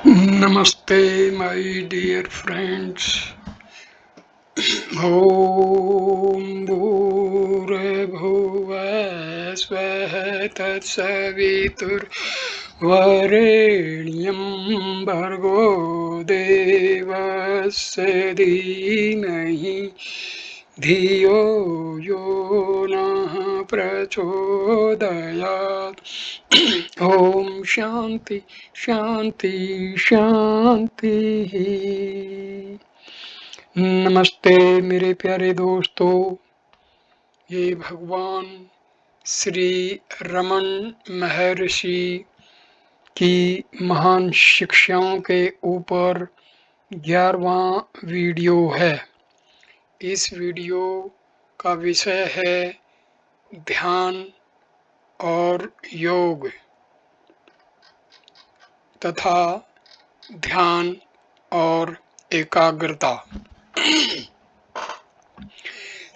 Namaste, my dear friends. ॐ भूर्भुवः स्वः तत्सवितुर्वरेण्यं भर्गो देवस्य धीमहि धियो यो नः प्रचोदयात्। ओम शांति शांति शांति। नमस्ते मेरे प्यारे दोस्तों, ये भगवान श्री रमन महर्षि की महान शिक्षाओं के ऊपर 11वां वीडियो है। इस वीडियो का विषय है ध्यान और योग तथा ध्यान और एकाग्रता।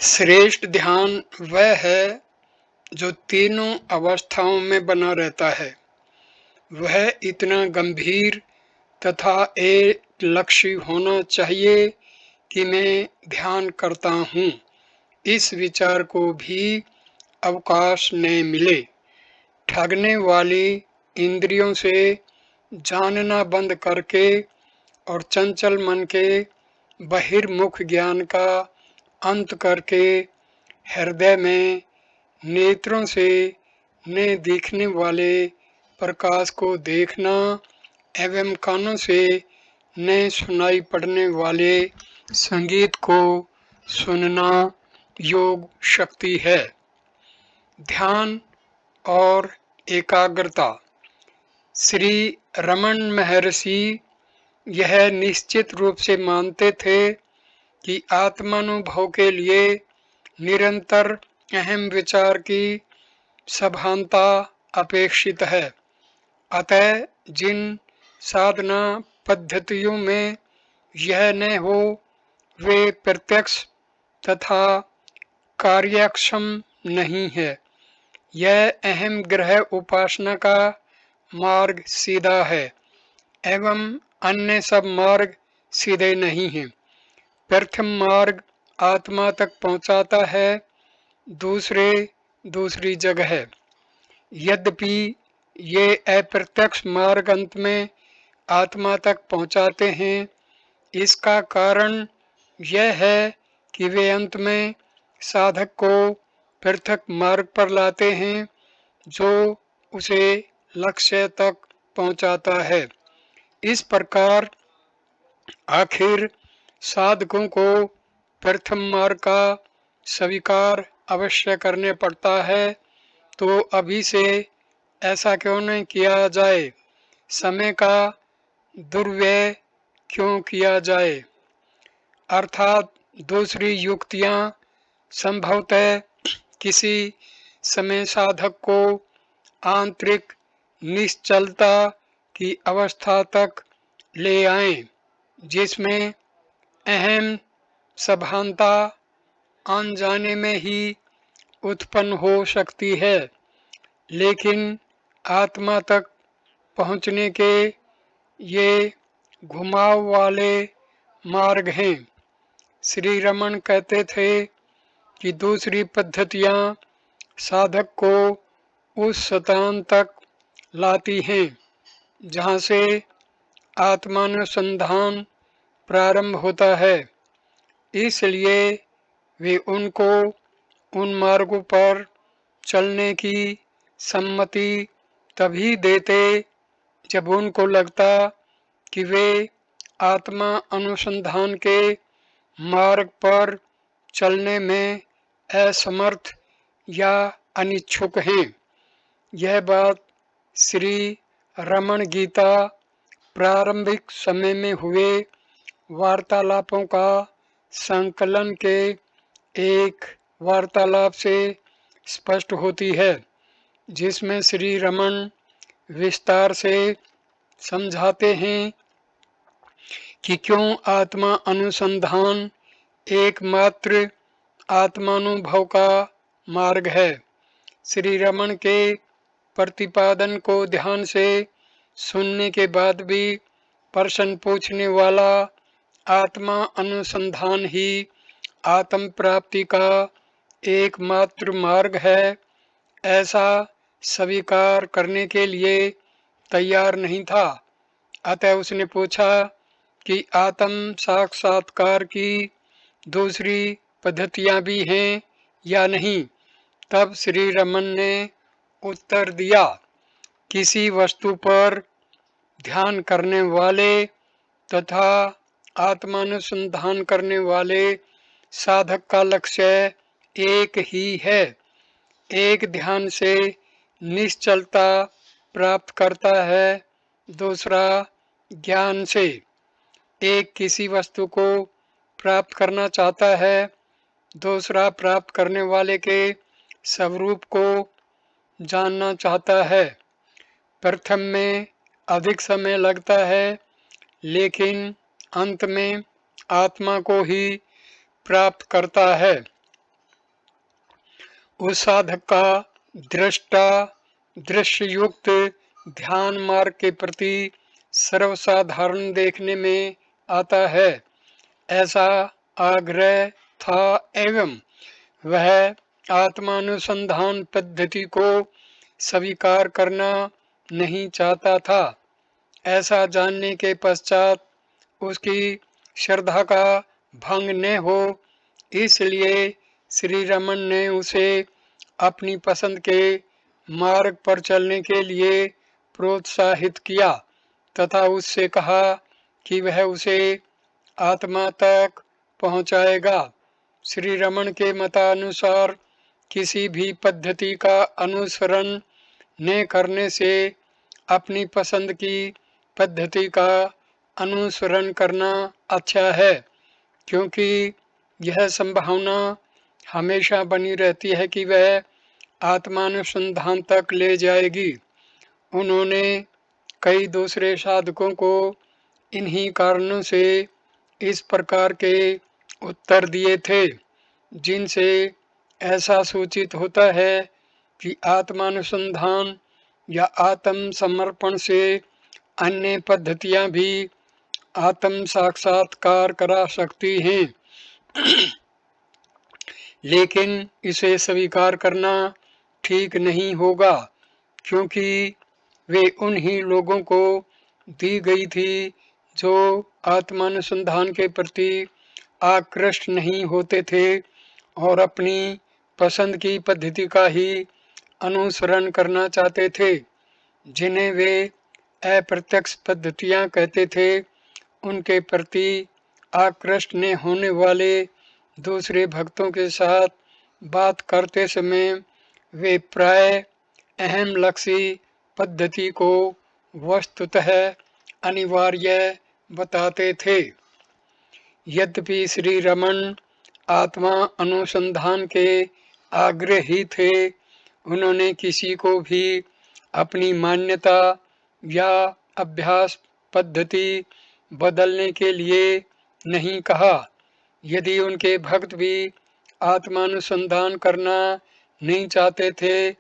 श्रेष्ठ ध्यान वह है जो तीनों अवस्थाओं में बना रहता है। वह इतना गंभीर तथा एक लक्ष्य होना चाहिए कि मैं ध्यान करता हूँ, इस विचार को भी अवकाश न मिले। ठगने वाली इंद्रियों से जानना बंद करके और चंचल मन के बहिर्मुख ज्ञान का अंत करके हृदय में नेत्रों से न दिखने वाले प्रकाश को देखना एवं कानों से न सुनाई पड़ने वाले संगीत को सुनना योग शक्ति है। ध्यान और एकाग्रता। श्री रमन महर्षि यह निश्चित रूप से मानते थे कि आत्मानुभव के लिए निरंतर अहम विचार की सभानता अपेक्षित है। अतः जिन साधना पद्धतियों में यह न हो वे प्रत्यक्ष तथा कार्यक्षम नहीं है। यह अहम ग्रह उपासना का मार्ग सीधा है एवं अन्य सब मार्ग सीधे नहीं हैं। प्रथम मार्ग आत्मा तक पहुंचाता है, दूसरी जगह है। यद्यपि ये अप्रत्यक्ष मार्ग अंत में आत्मा तक पहुंचाते हैं, इसका कारण यह है कि वे अंत में साधक को पृथक मार्ग पर लाते हैं जो उसे लक्ष्य तक पहुंचाता है। इस प्रकार आखिर साधकों को प्रथम मार्ग का स्वीकार अवश्य करने पड़ता है। तो अभी से ऐसा क्यों नहीं किया जाए? समय का दुर्व्यय क्यों किया जाए? अर्थात दूसरी युक्तियां संभवतः किसी समय साधक को आंतरिक निश्चलता की अवस्था तक ले आएं, जिसमें अहम सभानता आन जाने में ही उत्पन्न हो सकती है, लेकिन आत्मा तक पहुँचने के ये घुमाव वाले मार्ग हैं। श्री रमन कहते थे कि दूसरी पद्धतियां साधक को उस स्थान तक लाती हैं जहाँ से आत्मानुसंधान प्रारंभ होता है। इसलिए वे उनको उन मार्गों पर चलने की सम्मति तभी देते जब उनको लगता कि वे आत्मा अनुसंधान के मार्ग पर चलने में असमर्थ या अनिच्छुक हैं। यह बात श्री रमन गीता प्रारंभिक समय में हुए वार्तालापों का संकलन के एक वार्तालाप से स्पष्ट होती है, जिसमें श्री रमन विस्तार से समझाते हैं कि क्यों आत्मा अनुसंधान एकमात्र आत्मानुभव का मार्ग है। श्री रमन के प्रतिपादन को ध्यान से सुनने के बाद भी प्रश्न पूछने वाला आत्मा अनुसंधान ही आत्म प्राप्ति का एकमात्र मार्ग है, ऐसा स्वीकार करने के लिए तैयार नहीं था। अतः उसने पूछा कि आत्म साक्षात्कार की दूसरी पद्धतियां भी हैं या नहीं। तब श्री रमन ने उत्तर दिया, किसी वस्तु पर ध्यान करने वाले तथा आत्मानुसंधान करने वाले साधक का लक्ष्य एक ही है। एक ध्यान से निश्चलता प्राप्त करता है, दूसरा ज्ञान से। एक किसी वस्तु को प्राप्त करना चाहता है, दूसरा प्राप्त करने वाले के स्वरूप को जानना चाहता है। प्रथम में अधिक समय लगता है, लेकिन अंत में आत्मा को ही प्राप्त करता है। उस साधक का दृष्टा दृश्य युक्त ध्यान मार्ग के प्रति सर्वसाधारण देखने में आता है, ऐसा आग्रह था एवं वह आत्मानुसंधान पद्धति को स्वीकार करना नहीं चाहता था। ऐसा जानने के पश्चात उसकी श्रद्धा का भंग न हो, इसलिए श्री रमन ने उसे अपनी पसंद के मार्ग पर चलने के लिए प्रोत्साहित किया तथा उससे कहा कि वह उसे आत्मा तक पहुंचाएगा। श्री रमन के मतानुसार किसी भी पद्धति का अनुसरण न करने से अपनी पसंद की पद्धति का अनुसरण करना अच्छा है, क्योंकि यह संभावना हमेशा बनी रहती है कि वह आत्मानुसंधान तक ले जाएगी। उन्होंने कई दूसरे साधकों को इन्हीं कारणों से इस प्रकार के उत्तर दिए थे, जिनसे ऐसा सूचित होता है कि आत्मानुसंधान या आत्म समर्पण से अन्य पद्धतियां भी आत्म साक्षात्कार करा सकती हैं, लेकिन इसे स्वीकार करना ठीक नहीं होगा, क्योंकि वे उन्हीं लोगों को दी गई थी जो आत्मानुसंधान के प्रति आकृष्ट नहीं होते थे और अपनी पसंद की पद्धति का ही अनुसरण करना चाहते थे। जिन्हें वे अप्रत्यक्ष पद्धतियां कहते थे, उनके प्रति आकृष्ट न होने वाले दूसरे भक्तों के साथ बात करते समय वे प्राय अहम लक्ष्य पद्धति को वस्तुतः अनिवार्य बताते थे। यद्यपि श्री रमन आत्मा अनुसंधान के आग्रही थे, उन्होंने किसी को भी अपनी मान्यता या अभ्यास पद्धति बदलने के लिए नहीं कहा। यदि उनके भक्त भी आत्मानुसंधान करना नहीं चाहते थे,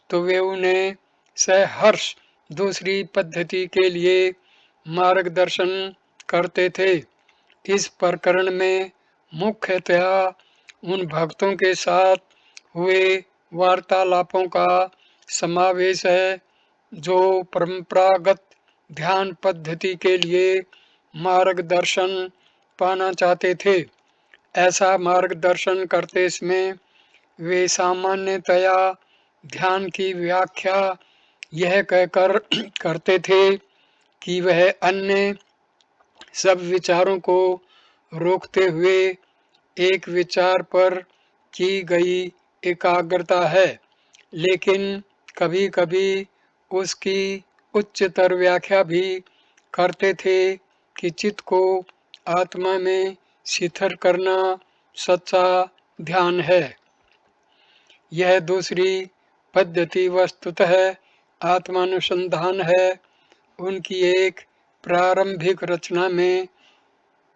तो वे उन्हें सहर्ष दूसरी पद्धति के लिए मार्गदर्शन करते थे। इस प्रकरण में मुख्यतया उन भक्तों के साथ हुए वार्तालापों का समावेश है जो परंपरागत ध्यान पद्धति के लिए मार्गदर्शन पाना चाहते थे। ऐसा मार्गदर्शन करते समय वे सामान्यतया ध्यान की व्याख्या यह कहकर करते थे कि वह अन्य सब विचारों को रोकते हुए एक विचार पर की गई एकाग्रता है, लेकिन कभी-कभी उसकी उच्चतर व्याख्या भी करते थे कि चित्त को आत्मा में शिथिल करना सच्चा ध्यान है। यह दूसरी पद्धति वस्तुतः आत्मानुसंधान है। उनकी एक प्रारंभिक रचना में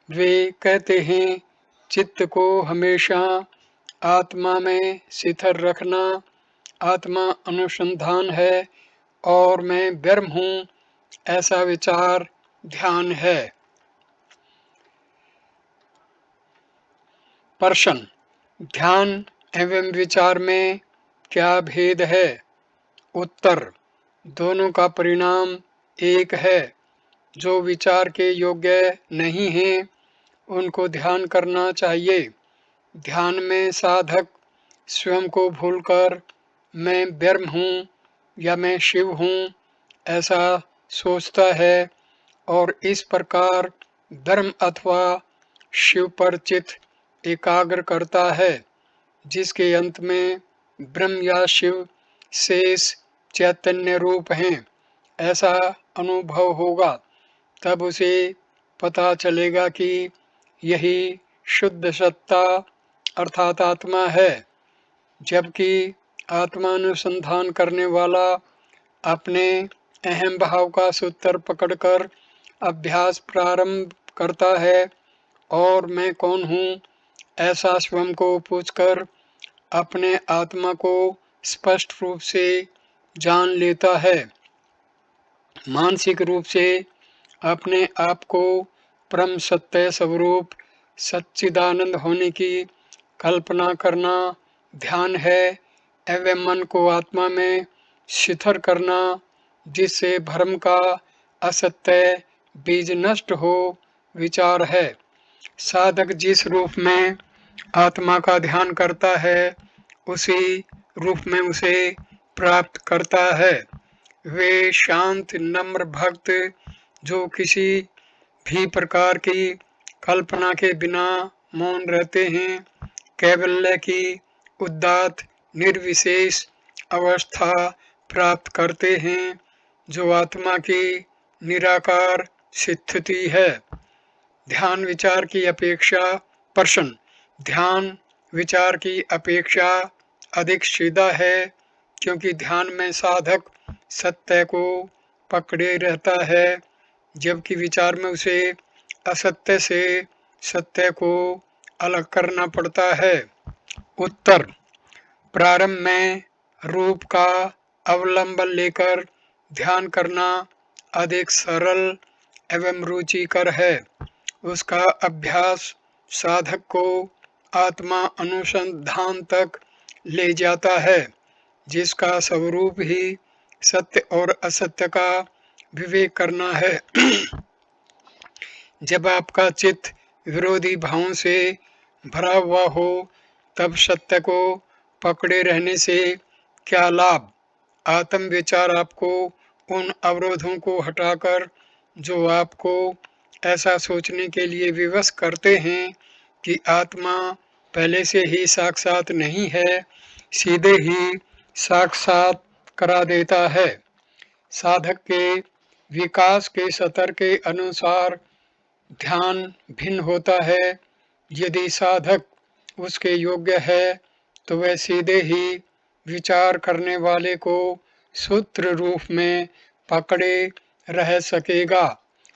वे कहते हैं, चित्त को हमेशा आत्मा में शिथिल रखना आत्मा अनुसंधान है और मैं ब्रह्म हूँ, ऐसा विचार ध्यान है। प्रश्न, ध्यान एवं विचार में क्या भेद है? उत्तर, दोनों का परिणाम एक है। जो विचार के योग्य नहीं हैं, उनको ध्यान करना चाहिए। ध्यान में साधक स्वयं को भूलकर मैं ब्रह्म हूँ या मैं शिव हूँ ऐसा सोचता है और इस प्रकार ब्रह्म अथवा शिव पर चित्त एकाग्र करता है, जिसके अंत में ब्रह्म या शिव शेष चैतन्य रूप हैं ऐसा अनुभव होगा। तब उसे पता चलेगा कि यही शुद्ध सत्ता अर्थात आत्मा है। जबकि आत्मानुसंधान करने वाला अपने अहम भाव का सूत्र पकड़कर अभ्यास प्रारंभ करता है और मैं कौन हूँ ऐसा स्वयं को पूछकर अपने आत्मा को स्पष्ट रूप से जान लेता है। मानसिक रूप से अपने आप को परम सत्य स्वरूप सच्चिदानंद होने की कल्पना करना ध्यान है एवं मन को आत्मा में शिथिल करना, जिससे भ्रम का असत्य बीज नष्ट हो, विचार है। साधक जिस रूप में आत्मा का ध्यान करता है उसी रूप में उसे प्राप्त करता है। वे शांत नम्र भक्त जो किसी भी प्रकार की कल्पना के बिना मौन रहते हैं, कैवल्य की उदात्त निर्विशेष अवस्था प्राप्त करते हैं, जो आत्मा की निराकार स्थिति है। ध्यान विचार की अपेक्षा प्रश्न, ध्यान विचार की अपेक्षा अधिक सीधा है क्योंकि ध्यान में साधक सत्य को पकड़े रहता है, जबकि विचार में उसे असत्य से सत्य को अलग करना पड़ता है। उत्तर, प्रारंभ में रूप का अवलंबन लेकर ध्यान करना अधिक सरल एवं रुचिकर है। उसका अभ्यास साधक को आत्मा अनुसंधान तक ले जाता है, जिसका स्वरूप ही सत्य और असत्य का विवेक करना है। जब आपका चित्त विरोधी भावों से भरा हुआ हो, तब सत्य को पकड़े रहने से क्या लाभ? आत्म विचार आपको उन अवरोधों को हटाकर जो आपको ऐसा सोचने के लिए विवश करते हैं कि आत्मा पहले से ही साक्षात नहीं है, सीधे ही साक्षात करा देता है। साधक के विकास के स्तर के अनुसार ध्यान भिन्न होता है। यदि साधक उसके योग्य है तो वह सीधे ही विचार करने वाले को सूत्र रूप में पकड़े रह सकेगा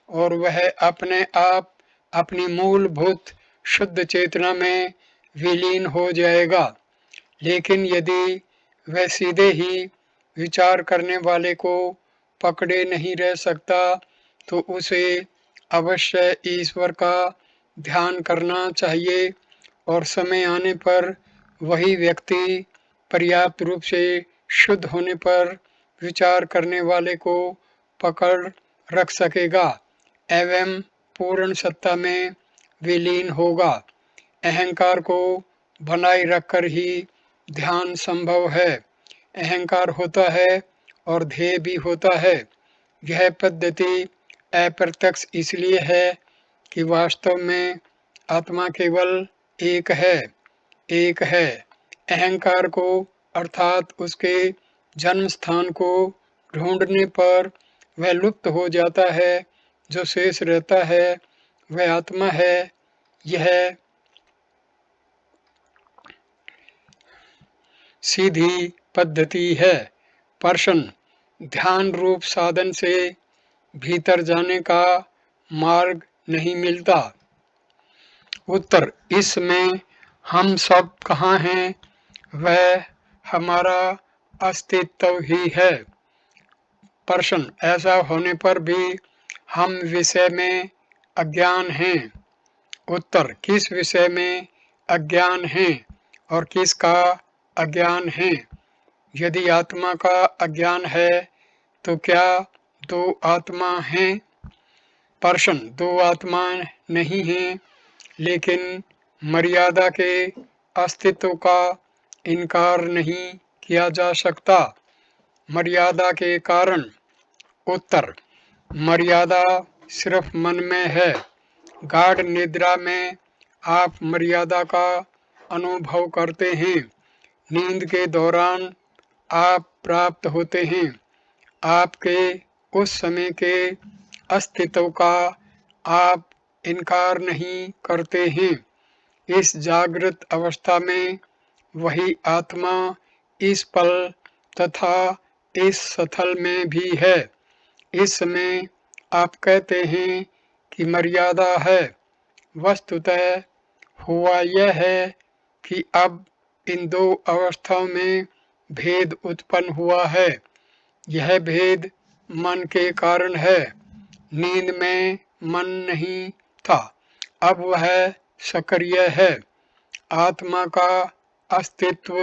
और वह अपने आप अपनी मूलभूत शुद्ध चेतना में विलीन हो जाएगा। लेकिन यदि वह सीधे ही विचार करने वाले को पकड़े नहीं रह सकता तो उसे अवश्य ईश्वर का ध्यान करना चाहिए और समय आने पर वही व्यक्ति पर्याप्त रूप से शुद्ध होने पर विचार करने वाले को पकड़ रख सकेगा एवं पूर्ण सत्ता में विलीन होगा। अहंकार को बनाए रखकर ही ध्यान संभव है। अहंकार होता है और ध्येय भी होता है। यह पद्धति अप्रत्यक्ष इसलिए है कि वास्तव में आत्मा केवल एक है। अहंकार को अर्थात उसके जन्म स्थान को ढूंढने पर वह लुप्त हो जाता है। जो शेष रहता है वह आत्मा है। यह सीधी पद्धति है। प्रश्न, ध्यान रूप साधन से भीतर जाने का मार्ग नहीं मिलता। उत्तर, इसमें हम सब कहाँ हैं? वह हमारा अस्तित्व ही है। प्रश्न, ऐसा होने पर भी हम विषय में अज्ञान हैं। उत्तर, किस विषय में अज्ञान है और किसका अज्ञान है? यदि आत्मा का अज्ञान है तो क्या दो आत्मा हैं? प्रश्न, दो आत्मा नहीं हैं, लेकिन मर्यादा के अस्तित्व का इनकार नहीं किया जा सकता। मर्यादा के कारण। उत्तर, मर्यादा सिर्फ मन में है। गाढ़ निद्रा में आप मर्यादा का अनुभव करते हैं। नींद के दौरान आप प्राप्त होते हैं। आपके उस समय के अस्तित्व का आप इनकार नहीं करते हैं। इस जागृत अवस्था में वही आत्मा इस पल तथा इस स्थल में भी है। इस समय आप कहते हैं कि मर्यादा है। वस्तुतः हुआ यह है कि अब इन दो अवस्थाओं में भेद उत्पन्न हुआ है। यह भेद मन के कारण है। नींद में मन नहीं था, अब वह सक्रिय है। आत्मा का अस्तित्व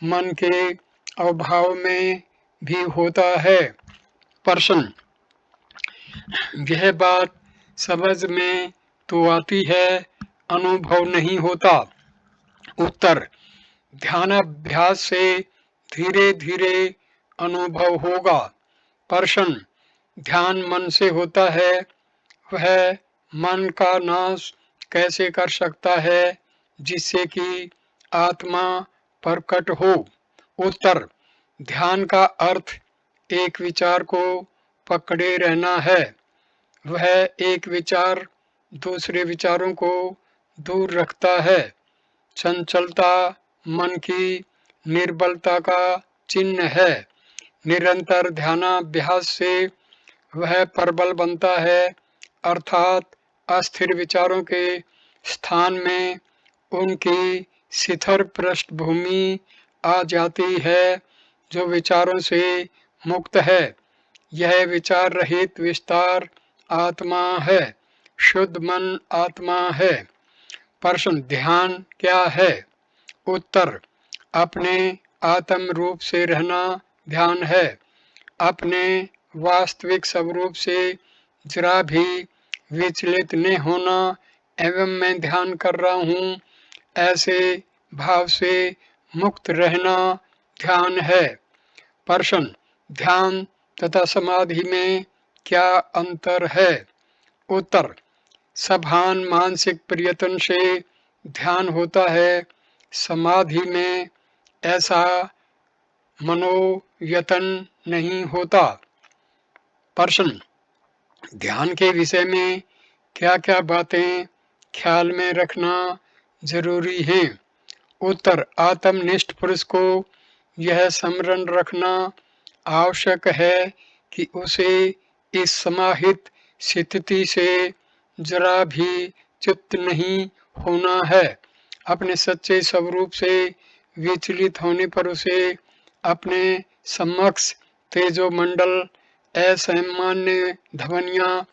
मन के अभाव में भी होता है। प्रश्न, यह बात समझ में तो आती है, अनुभव नहीं होता। उत्तर, ध्यानाभ्यास से धीरे धीरे अनुभव होगा। प्रश्न, ध्यान मन से होता है, वह मन का नाश कैसे कर सकता है जिससे कि आत्मा प्रकट हो? उत्तर, ध्यान का अर्थ एक विचार को पकड़े रहना है। वह एक विचार दूसरे विचारों को दूर रखता है। चंचलता मन की निर्बलता का चिन्ह है। निरंतर ध्यानाभ्यास से वह प्रबल बनता है, अर्थात अस्थिर विचारों के स्थान में उनकी शिथिल पृष्ठभूमि आ जाती है, जो विचारों से मुक्त है। यह विचार रहित विस्तार आत्मा है। शुद्ध मन आत्मा है। प्रश्न, ध्यान क्या है? उत्तर, अपने आत्म रूप से रहना ध्यान है। अपने वास्तविक स्वरूप से जरा भी विचलित न होना एवं मैं ध्यान कर रहा हूँ ऐसे भाव से मुक्त रहना ध्यान है। प्रश्न, ध्यान तथा समाधि में क्या अंतर है? उत्तर, सभान मानसिक प्रयत्न से ध्यान होता है। समाधि में ऐसा मनोयतन नहीं होता। प्रश्न, ध्यान के विषय में क्या क्या बातें ख्याल में रखना जरूरी है? उत्तर, आत्मनिष्ठ पुरुष को यह स्मरण रखना आवश्यक है कि उसे इस समाहित स्थिति से जरा भी च्युत नहीं होना है। अपने सच्चे स्वरूप से विचलित होने पर उसे अपने समक्ष तेजोमंडल, असामान्य ध्वनियाँ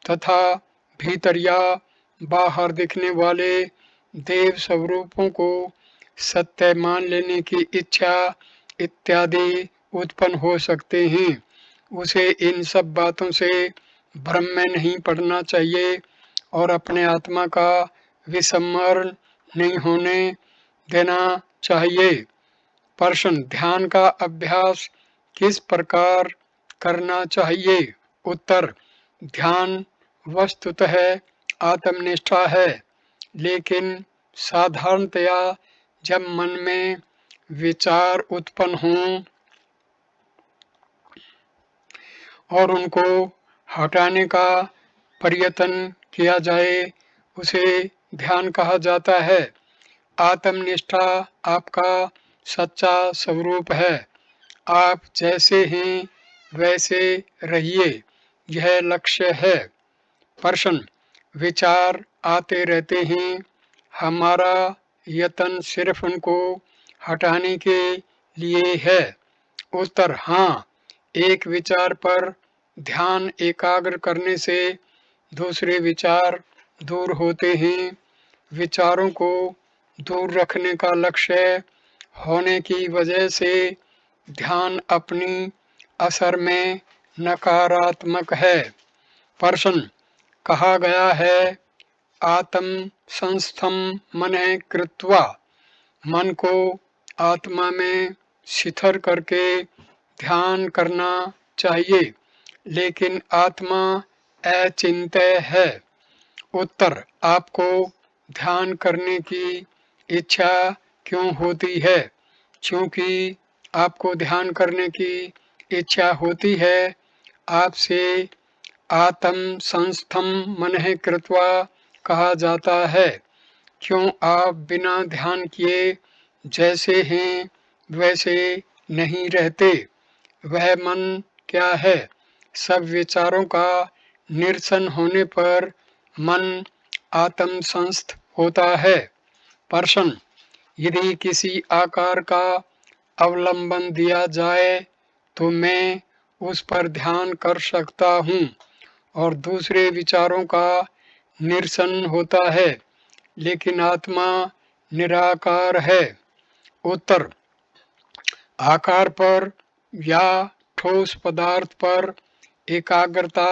तथा भीतर या बाहर दिखने वाले देव स्वरूपों को सत्य मान लेने की इच्छा इत्यादि उत्पन्न हो सकते हैं। उसे इन सब बातों से भ्रम में नहीं पड़ना चाहिए और अपने आत्मा का विस्मरण नहीं होने देना चाहिए। प्रश्न, ध्यान का अभ्यास किस प्रकार करना चाहिए? उत्तर, ध्यान वस्तुतः आत्मनिष्ठा है, लेकिन साधारणतया जब मन में विचार उत्पन्न हों और उनको हटाने का प्रयत्न किया जाए, उसे ध्यान कहा जाता है। आत्मनिष्ठा आपका सच्चा स्वरूप है। आप जैसे हैं वैसे रहिए, यह लक्ष्य है। प्रश्न, विचार आते रहते हैं, हमारा यत्न सिर्फ उनको हटाने के लिए है? उत्तर, हाँ, एक विचार पर ध्यान एकाग्र करने से दूसरे विचार दूर होते हैं। विचारों को दूर रखने का लक्ष्य होने की वजह से ध्यान अपनी असर में नकारात्मक है। प्रश्न, कहा गया है आत्म संस्थम मनः कृत्वा, मन को आत्मा में शिथिल करके ध्यान करना चाहिए, लेकिन आत्मा अचिंत्य है। उत्तर, आपको ध्यान करने की इच्छा क्यों होती है? क्योंकि आपको ध्यान करने की इच्छा होती है, आपसे आत्म संस्थम मनः कृत्वा कहा जाता है। क्यों आप बिना ध्यान किए जैसे हैं वैसे नहीं रहते? वह मन क्या है? सब विचारों का निरसन होने पर मन आत्म संस्थ होता है। प्रश्न, यदि किसी आकार का अवलंबन दिया जाए तो मैं उस पर ध्यान कर सकता हूँ और दूसरे विचारों का निरसन होता है, लेकिन आत्मा निराकार है। उत्तर, आकार पर या ठोस पदार्थ पर एकाग्रता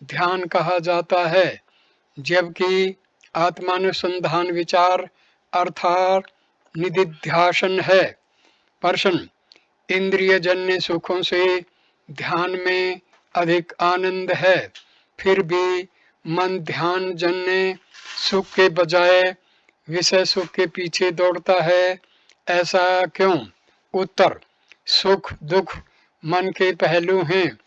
ध्यान कहा जाता है, जबकि आत्मानुसंधान विचार अर्थात निदिध्यासन है। प्रश्न, इंद्रियजन्य सुखों से ध्यान में अधिक आनंद है, फिर भी मन ध्यान जन्य सुख के बजाय विषय सुख के पीछे दौड़ता है, ऐसा क्यों? उत्तर, सुख दुख मन के पहलू हैं।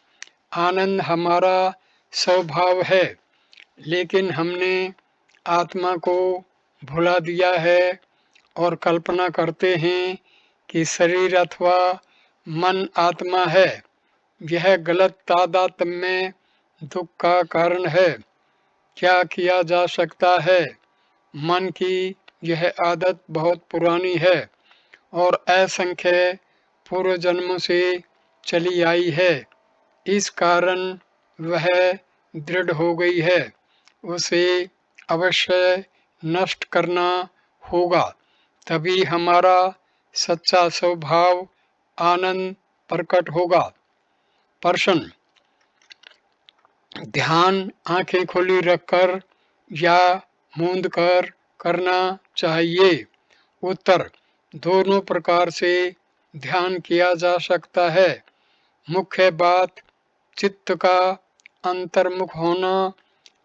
आनंद हमारा स्वभाव है, लेकिन हमने आत्मा को भुला दिया है और कल्पना करते हैं कि शरीर अथवा मन आत्मा है। यह गलत तादात्म्य दुख का कारण है। क्या किया जा सकता है? मन की यह आदत बहुत पुरानी है और असंख्य पूर्व जन्मों से चली आई है। इस कारण वह दृढ़ हो गई है। उसे अवश्य नष्ट करना होगा, तभी हमारा सच्चा स्वभाव आनंद प्रकट होगा। प्रश्न, ध्यान आंखें खुली रखकर या मूंद कर करना चाहिए? उत्तर, दोनों प्रकार से ध्यान किया जा सकता है। मुख्य बात चित्त का अंतर्मुख होना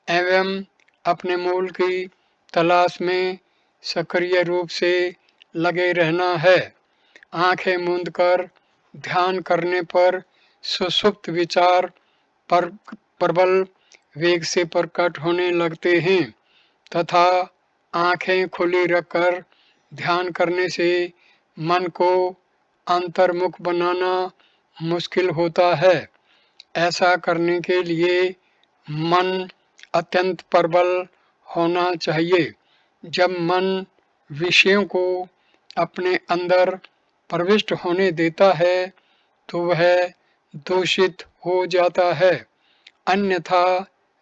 एवं अपने मूल की तलाश में सक्रिय रूप से लगे रहना है। आंखें मूंद कर ध्यान करने पर सुषुप्त विचार पर प्रबल वेग से प्रकट होने लगते हैं तथा आंखें खुली रखकर ध्यान करने से मन को अंतर्मुख बनाना मुश्किल होता है। ऐसा करने के लिए मन अत्यंत प्रबल होना चाहिए। जब मन विषयों को अपने अंदर प्रविष्ट होने देता है तो वह दूषित हो जाता है, अन्यथा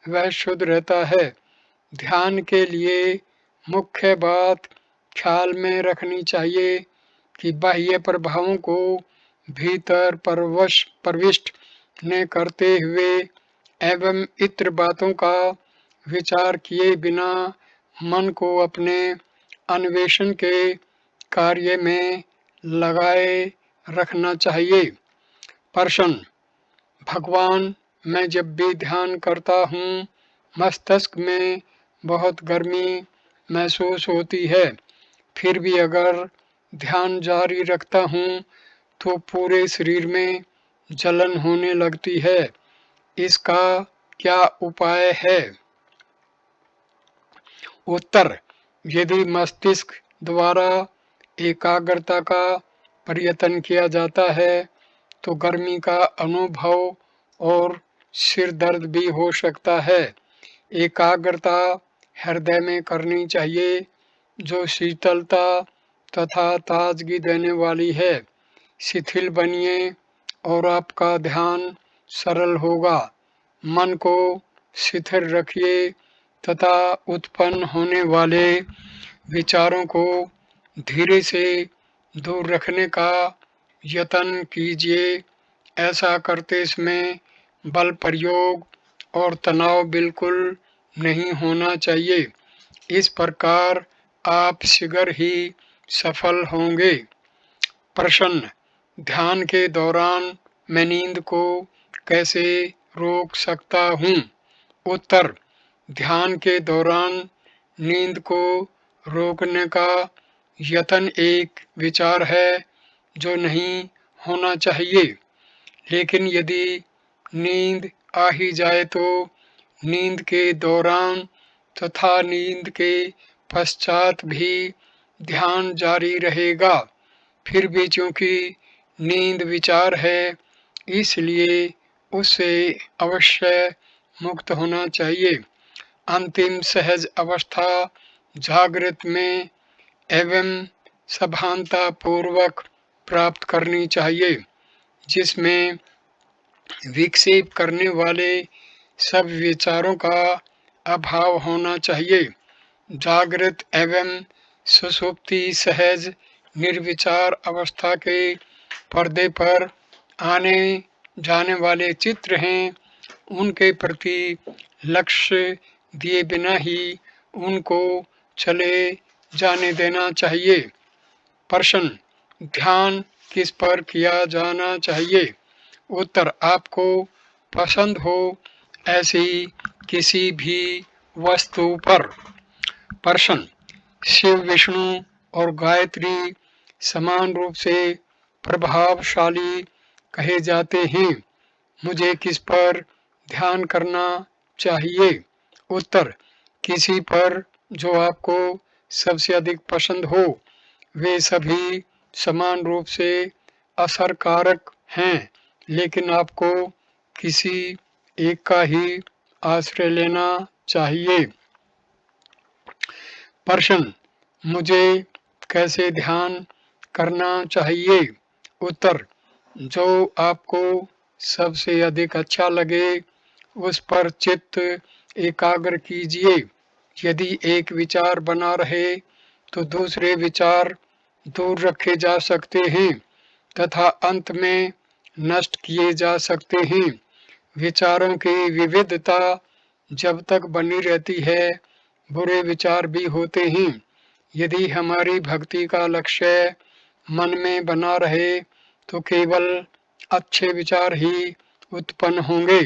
वह शुद्ध रहता है। ध्यान के लिए मुख्य बात ख्याल में रखनी चाहिए कि बाह्य प्रभावों को भीतर प्रविष्ट न करते हुए एवं इतर बातों का विचार किए बिना मन को अपने अन्वेषण के कार्य में लगाए रखना चाहिए। प्रश्न, भगवान, मैं जब भी ध्यान करता हूँ मस्तिष्क में बहुत गर्मी महसूस होती है, फिर भी अगर ध्यान जारी रखता हूँ तो पूरे शरीर में जलन होने लगती है। इसका क्या उपाय है? उत्तर, यदि मस्तिष्क द्वारा एकाग्रता का प्रयत्न किया जाता है तो गर्मी का अनुभव और सिर दर्द भी हो सकता है। एकाग्रता हृदय में करनी चाहिए, जो शीतलता तथा ताजगी देने वाली है। शिथिल बनिए और आपका ध्यान सरल होगा। मन को स्थिर रखिए तथा उत्पन्न होने वाले विचारों को धीरे से दूर रखने का यत्न कीजिए। ऐसा करते समय बल प्रयोग और तनाव बिल्कुल नहीं होना चाहिए। इस प्रकार आप शीघ्र ही सफल होंगे। प्रश्न: ध्यान के दौरान मैं नींद को कैसे रोक सकता हूँ? उत्तर: ध्यान के दौरान नींद को रोकने का यत्न एक विचार है जो नहीं होना चाहिए, लेकिन यदि नींद आ ही जाए तो नींद के दौरान तथा नींद के पश्चात भी ध्यान जारी रहेगा। फिर भी चूंकि नींद विचार है, इसलिए उससे अवश्य मुक्त होना चाहिए। अंतिम सहज अवस्था जागृत में एवं सभानता पूर्वक प्राप्त करनी चाहिए, जिसमें विक्षेप करने वाले सब विचारों का अभाव होना चाहिए। जागृत एवं सुषुप्ति सहज निर्विचार अवस्था के पर्दे पर आने जाने वाले चित्र हैं, उनके प्रति लक्ष्य दिए बिना ही उनको चले जाने देना चाहिए। प्रश्न: ध्यान किस पर किया जाना चाहिए? उत्तर: आपको पसंद हो ऐसी किसी भी वस्तु पर। प्रश्न: शिव, विष्णु और गायत्री समान रूप से प्रभावशाली कहे जाते हैं। मुझे किस पर ध्यान करना चाहिए? उत्तर: किसी पर जो आपको सबसे अधिक पसंद हो। वे सभी समान रूप से असरकारक हैं, लेकिन आपको किसी एक का ही आश्रय लेना चाहिए। प्रश्न: मुझे कैसे ध्यान करना चाहिए? उत्तर: जो आपको सबसे अधिक अच्छा लगे उस पर चित्त एकाग्र कीजिए। यदि एक विचार बना रहे तो दूसरे विचार दूर रखे जा सकते हैं तथा अंत में नष्ट किए जा सकते हैं। विचारों की विविधता जब तक बनी रहती है, बुरे विचार भी होते हैं। यदि हमारी भक्ति का लक्ष्य मन में बना रहे तो केवल अच्छे विचार ही उत्पन्न होंगे।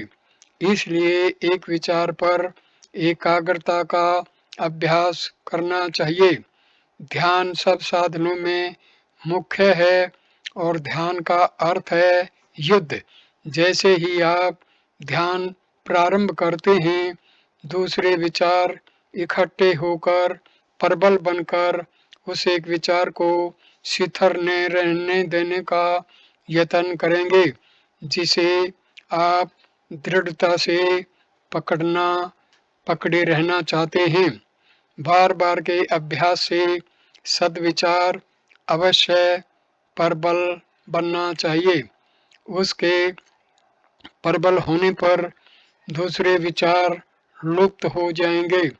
इसलिए एक विचार पर एकाग्रता का अभ्यास करना चाहिए। ध्यान सब साधनों में मुख्य है और ध्यान का अर्थ है युद्ध। जैसे ही आप ध्यान प्रारंभ करते हैं, दूसरे विचार इकट्ठे होकर प्रबल बनकर उस एक विचार को शिथिल न रहने देने का यत्न करेंगे, जिसे आप दृढ़ता से पकड़े रहना चाहते हैं। बार बार के अभ्यास से सद्विचार अवश्य प्रबल बनना चाहिए। उसके प्रबल होने पर दूसरे विचार लुप्त हो जाएंगे।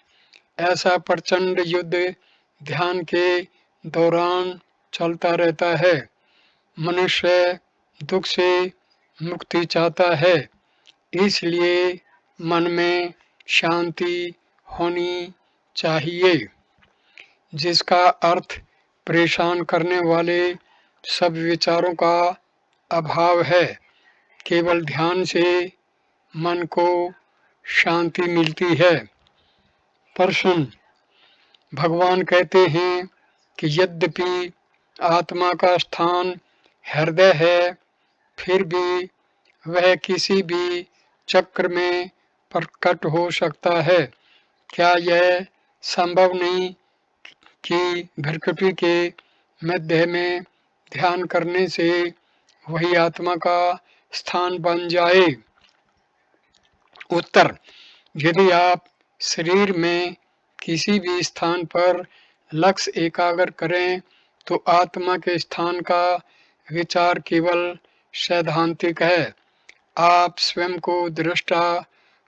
ऐसा प्रचंड युद्ध ध्यान के दौरान चलता रहता है। मनुष्य दुख से मुक्ति चाहता है, इसलिए मन में शांति होनी चाहिए, जिसका अर्थ परेशान करने वाले सब विचारों का अभाव है। केवल ध्यान से मन को शांति मिलती है। प्रश्न: भगवान कहते हैं कि यद्यपि आत्मा का स्थान हृदय है, फिर भी वह किसी भी चक्र में प्रकट हो सकता है। क्या यह संभव नहीं कि भृकुटी के मध्य में ध्यान करने से वही आत्मा का स्थान बन जाए? उत्तर: यदि आप शरीर में किसी भी स्थान पर लक्ष्य एकाग्र करें तो आत्मा के स्थान का विचार केवल सैद्धांतिक है। आप स्वयं को दृष्टा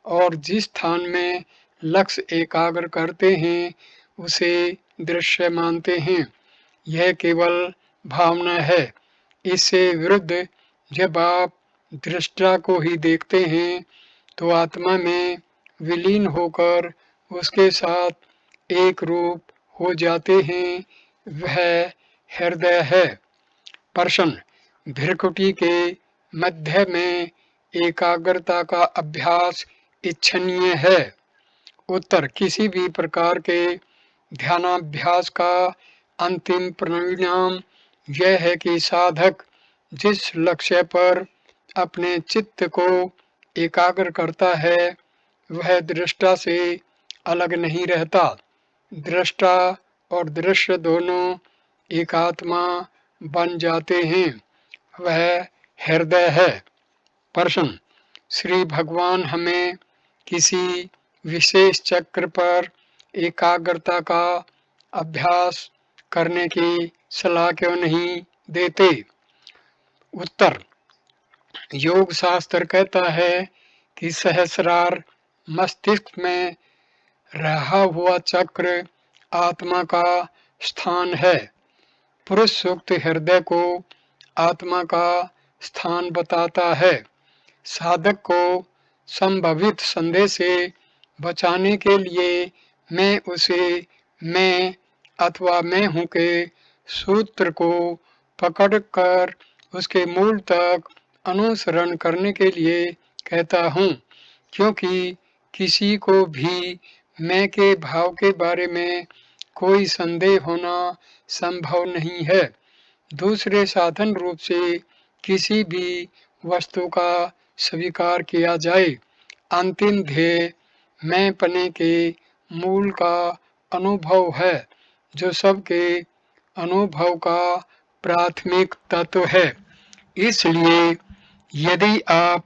और जिस स्थान में लक्ष्य एकाग्र करते हैं उसे दृश्य मानते हैं। यह केवल भावना है। इससे विरुद्ध जब आप दृष्टा को ही देखते हैं तो आत्मा में विलीन होकर उसके साथ एक रूप हो जाते हैं, वह हृदय है। प्रश्न, भ्रिकुटी के मध्य में एकाग्रता का अभ्यास इच्छनीय है? उत्तर, किसी भी प्रकार के ध्यानाभ्यास का अंतिम परिणाम यह है कि साधक जिस लक्ष्य पर अपने चित्त को एकाग्र करता है वह दृष्टा से अलग नहीं रहता। दृष्टा और दृश्य दोनों एक आत्मा बन जाते हैं, वह हृदय है। प्रश्न, श्री भगवान हमें किसी विशेष चक्र पर एकाग्रता का अभ्यास करने की सलाह क्यों नहीं देते? उत्तर, योग शास्त्र कहता है कि सहस्रार मस्तिष्क में रहा हुआ चक्र आत्मा का स्थान है। पुरुष सूक्त हृदय को आत्मा का स्थान बताता है। साधक को संभावित संदेह से बचाने के लिए मैं उसे मैं अथवा मैं हूँ के सूत्र को पकड़कर उसके मूल तक अनुसरण करने के लिए कहता हूँ, क्योंकि किसी को भी मैं के भाव के बारे में कोई संदेह होना संभव नहीं है। दूसरे साधन रूप से किसी भी वस्तु का स्वीकार किया जाए, अंतिम ध्येय मैंपने के मूल का अनुभव है, जो सबके अनुभव का प्राथमिक तत्व है। इसलिए यदि आप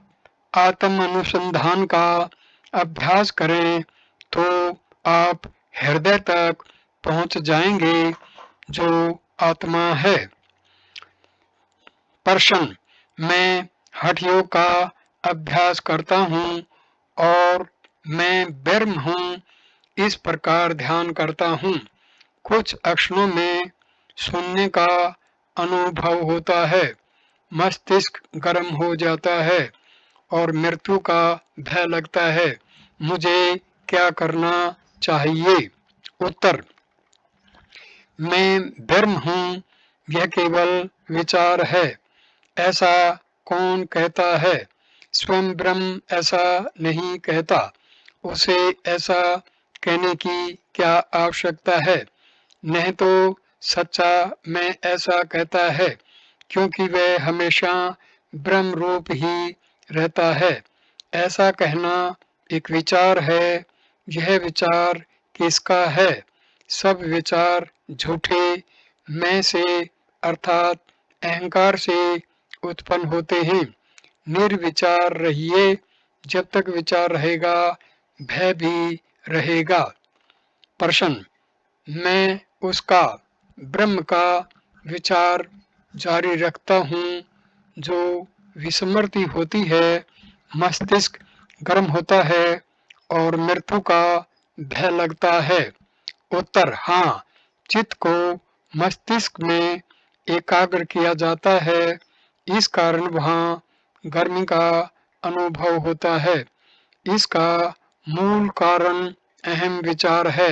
आत्म अनुसंधान का अभ्यास करें तो आप हृदय तक पहुंच जाएंगे जो आत्मा है। प्रश्न, मैं हठ योग का अभ्यास करता हूँ और मैं ब्रह्म हूँ, इस प्रकार ध्यान करता हूँ। कुछ क्षणों में सुनने का अनुभव होता है, मस्तिष्क गर्म हो जाता है और मृत्यु का भय लगता है। मुझे क्या करना चाहिए? उत्तर, मैं ब्रह्म हूँ यह केवल विचार है। ऐसा कौन कहता है? स्वयं ब्रह्म ऐसा नहीं कहता। उसे ऐसा कहने की क्या आवश्यकता है? नहीं तो सच्चा मैं ऐसा कहता है, क्योंकि वह हमेशा ब्रह्म रूप ही रहता है। ऐसा कहना एक विचार है। यह विचार किसका है? सब विचार झूठे मैं से अर्थात अहंकार से उत्पन्न होते हैं। निर्विचार रहिए, जब तक विचार रहेगा भय भी रहेगा। प्रश्न, मैं उसका ब्रह्म का विचार जारी रखता हूँ जो विस्मृति होती है, मस्तिष्क गर्म होता है और मृत्यु का भय लगता है। उत्तर, हाँ, चित्त को मस्तिष्क में एकाग्र किया जाता है, इस कारण वहाँ गर्मी का अनुभव होता है। इसका मूल कारण अहम विचार है।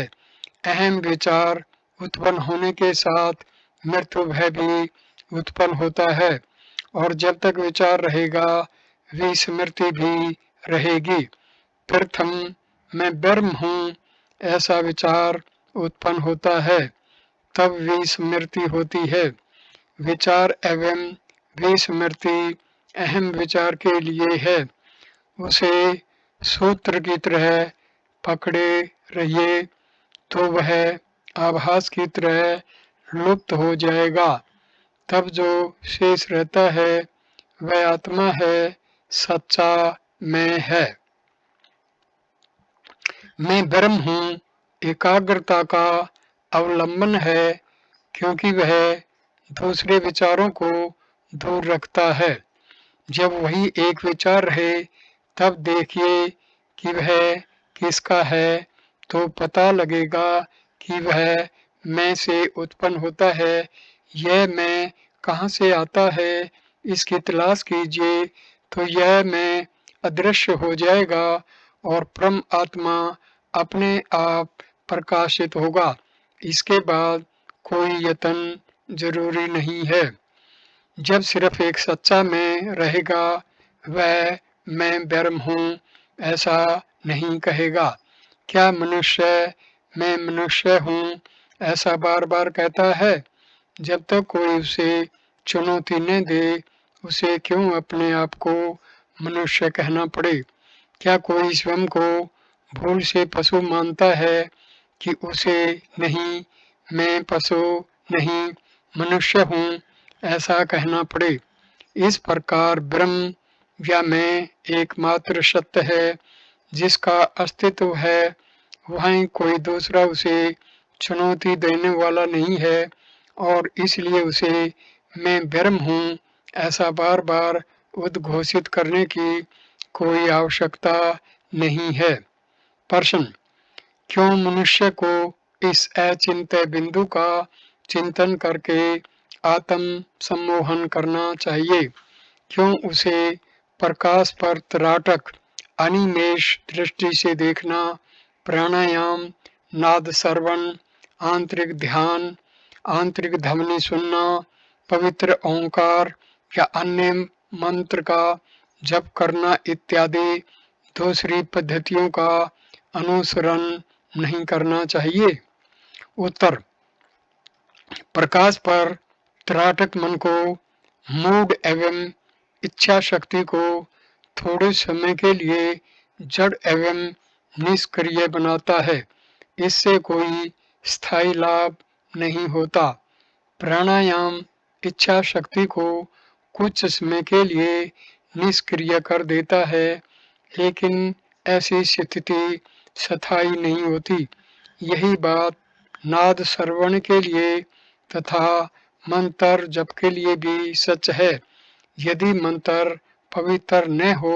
अहम विचार उत्पन्न होने के साथ मृत्यु भय भी उत्पन्न होता है, और जब तक विचार रहेगा विस्मृति भी रहेगी। प्रथम मैं ब्रह्म हूँ ऐसा विचार उत्पन्न होता है, तब विस्मृति होती है। विचार एवं विस्मृति अहम विचार के लिए है। उसे सूत्र की तरह पकड़े रहिए तो वह आभास की तरह लुप्त हो जाएगा। तब जो शेष रहता है वह आत्मा है, सच्चा मैं है। मैं ब्रह्म हूँ एकाग्रता का अवलंबन है, क्योंकि वह दूसरे विचारों को दूर रखता है। जब वही एक विचार रहे तब देखिए कि वह किसका है, तो पता लगेगा कि वह मैं से उत्पन्न होता है। यह मैं कहाँ से आता है, इसकी तलाश कीजिए, तो यह मैं अदृश्य हो जाएगा और परम आत्मा अपने आप प्रकाशित होगा। इसके बाद कोई यत्न जरूरी नहीं है। जब सिर्फ एक सच्चा मैं रहेगा, वह मैं ब्रह्म हूँ ऐसा नहीं कहेगा। क्या मनुष्य मैं मनुष्य हूँ ऐसा बार बार कहता है? जब तक कोई उसे चुनौती न दे, उसे क्यों अपने आप को मनुष्य कहना पड़े? क्या कोई स्वयं को भूल से पशु मानता है कि उसे नहीं, मैं पशु नहीं मनुष्य हूँ ऐसा कहना पड़े? इस प्रकार ब्रह्म या मैं एकमात्र सत्य है जिसका अस्तित्व है। वहीं कोई दूसरा उसे चुनौती देने वाला नहीं है और इसलिए उसे मैं ब्रह्म हूँ ऐसा बार बार उद्घोषित करने की कोई आवश्यकता नहीं है। प्रश्न: क्यों मनुष्य को इस अचिंत्य बिंदु का चिंतन करके आत्म सम्मोहन करना चाहिए? क्यों उसे प्रकाश पर त्राटक अनिमेष दृष्टि से देखना, प्राणायाम, नाद श्रवण, आंतरिक ध्यान, आंतरिक ध्वनि सुनना, पवित्र ओंकार या अन्य मंत्र का जप करना इत्यादि दूसरी पद्धतियों का अनुसरण नहीं करना चाहिए? उत्तर: प्रकाश पर त्राटक मन को, मूड एवं इच्छा शक्ति को थोड़े समय के लिए जड़ एवं निष्क्रिय बनाता है। इससे कोई स्थायी लाभ नहीं होता। प्राणायाम इच्छा शक्ति को कुछ समय के लिए निष्क्रिय कर देता है, लेकिन ऐसी स्थिति स्थायी नहीं होती। यही बात नाद श्रवण के लिए तथा मंत्र जप के लिए भी सच है। यदि मंत्र पवित्र न हो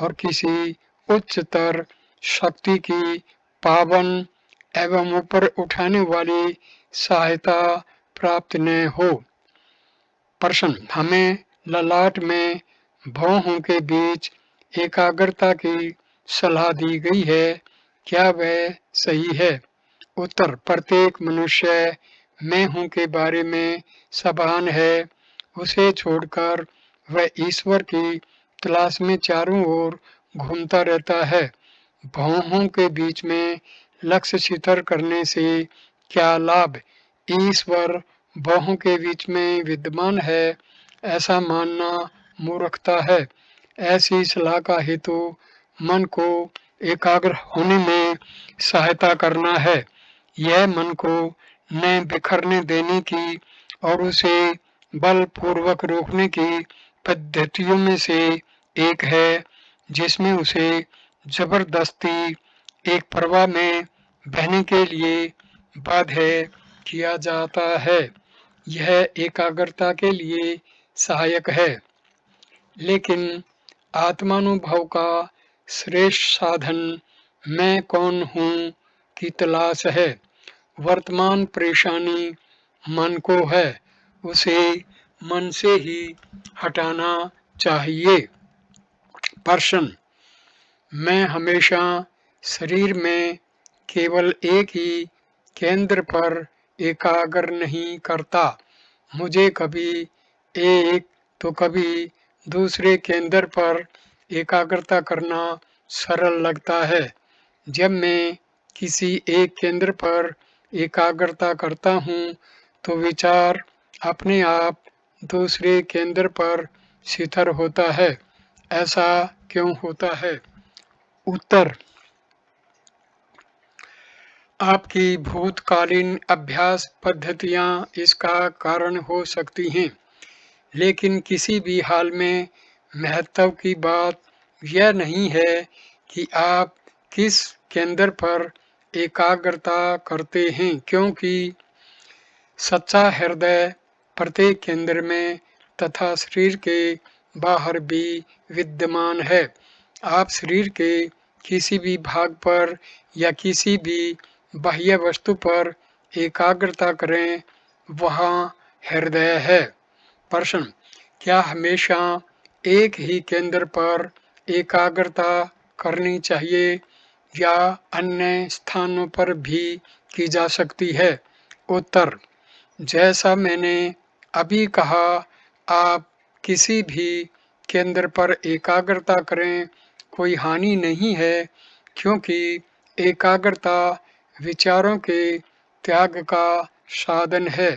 और किसी उच्चतर शक्ति की पावन एवं ऊपर उठाने वाली सहायता प्राप्त न हो। प्रश्न: हमें ललाट में भौहों के बीच एकाग्रता की सलाह दी गई है, क्या वह सही है? उत्तर: प्रत्येक मनुष्य मैं हूँ के बारे में सभान है। उसे छोड़कर वह ईश्वर की तलाश में चारों ओर घूमता रहता है। भौहों के बीच में लक्ष्य छितर करने से क्या लाभ? ईश्वर भौहों के बीच में विद्यमान है ऐसा मानना मूर्खता है। ऐसी सलाह का हेतु मन को एकाग्र होने में सहायता करना है। यह मन को न बिखरने देने की और उसे बलपूर्वक रोकने की पद्धतियों में से एक है, जिसमें उसे जबरदस्ती एक प्रवाह में बहने के लिए बाध्य किया जाता है। यह एकाग्रता के लिए सहायक है, लेकिन आत्मानुभव का श्रेष्ठ साधन मैं कौन हूँ की तलाश है। वर्तमान परेशानी मन को है, उसे मन से ही हटाना चाहिए। प्रश्न: मैं हमेशा शरीर में केवल एक ही केंद्र पर एकाग्र नहीं करता। मुझे कभी एक तो कभी दूसरे केंद्र पर एकाग्रता करना सरल लगता है। जब मैं किसी एक केंद्र पर एकाग्रता करता हूँ, तो विचार अपने आप दूसरे केंद्र पर स्थिर होता है। ऐसा क्यों होता है? उत्तर: आपकी भूतकालीन अभ्यास पद्धतियाँ इसका कारण हो सकती हैं, लेकिन किसी भी हाल में महत्व की बात यह नहीं है कि आप किस केंद्र पर एकाग्रता करते हैं, क्योंकि सच्चा हृदय प्रत्येक केंद्र में तथा शरीर के बाहर भी विद्यमान है। आप शरीर के किसी भी भाग पर या किसी भी बाह्य वस्तु पर एकाग्रता करें, वहाँ हृदय है। प्रश्न: क्या हमेशा एक ही केंद्र पर एकाग्रता करनी चाहिए या अन्य स्थानों पर भी की जा सकती है? उत्तर: जैसा मैंने अभी कहा, आप किसी भी केंद्र पर एकाग्रता करें, कोई हानि नहीं है, क्योंकि एकाग्रता विचारों के त्याग का साधन है।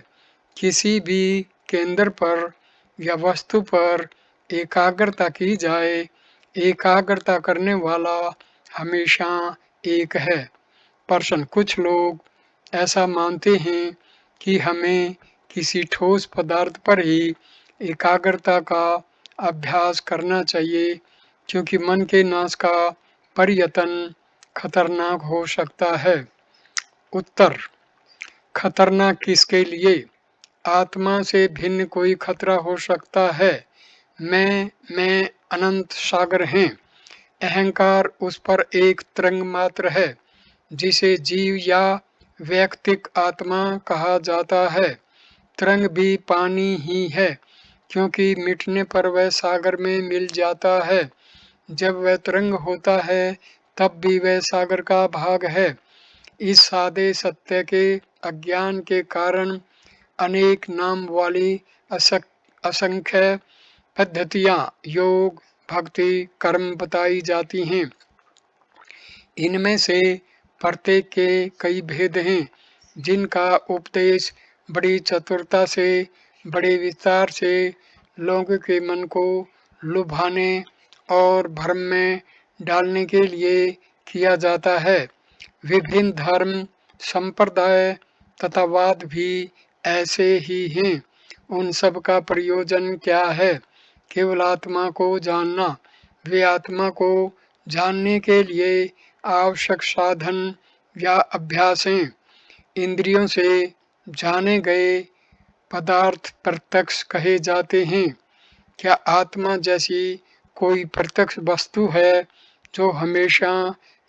किसी भी केंद्र पर या वस्तु पर एकाग्रता की जाए, एकाग्रता करने वाला हमेशा एक है। प्रश्न: कुछ लोग ऐसा मानते हैं कि हमें किसी ठोस पदार्थ पर ही एकाग्रता का अभ्यास करना चाहिए, क्योंकि मन के नाश का प्रयत्न खतरनाक हो सकता है। उत्तर: खतरनाक किसके लिए? आत्मा से भिन्न कोई खतरा हो सकता है। मैं अनंत सागर हैं। अहंकार उस पर एक तरंग मात्र है, जिसे जीव या वैयक्तिक आत्मा कहा जाता है। तरंग भी पानी ही है, क्योंकि मिटने पर वह सागर में मिल जाता है। जब वह तरंग होता है, तब भी वह सागर का भाग है। इस सादे सत्य के अज्ञान के कारण अनेक नाम वाली असंख्य पद्धतियां, योग, भक्ति, कर्म बताई जाती हैं। इनमें से प्रत्येक के कई भेद हैं, जिनका उपदेश बड़ी चतुरता से, बड़े विस्तार से लोगों के मन को लुभाने और भ्रम में डालने के लिए किया जाता है। विभिन्न धर्म, संप्रदाय तथा वाद भी ऐसे ही हैं। उन सब का प्रयोजन क्या है? केवल आत्मा को जानना। वे आत्मा को जानने के लिए आवश्यक साधन या अभ्यास हैं। इंद्रियों से जाने गए पदार्थ प्रत्यक्ष कहे जाते हैं। क्या आत्मा जैसी कोई प्रत्यक्ष वस्तु है जो हमेशा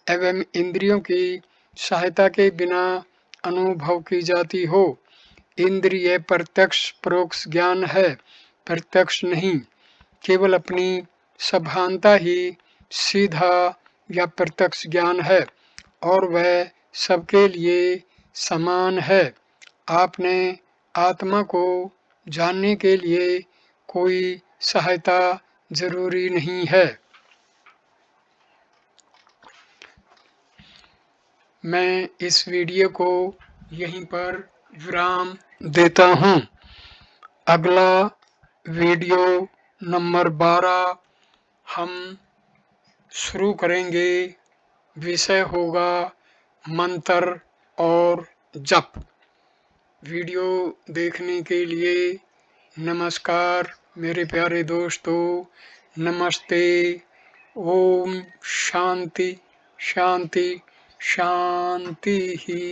एवं इंद्रियों की सहायता के बिना अनुभव की जाती हो? इंद्रिय प्रत्यक्ष परोक्ष ज्ञान है, प्रत्यक्ष नहीं। केवल अपनी सभानता ही सीधा या प्रत्यक्ष ज्ञान है, और वह सबके लिए समान है। आपने आत्मा को जानने के लिए कोई सहायता जरूरी नहीं है। मैं इस वीडियो को यहीं पर विराम देता हूँ। अगला वीडियो नंबर 12 हम शुरू करेंगे। विषय होगा मंत्र और जप। वीडियो देखने के लिए नमस्कार मेरे प्यारे दोस्तों, नमस्ते। ओम शांति शांति शांति ही।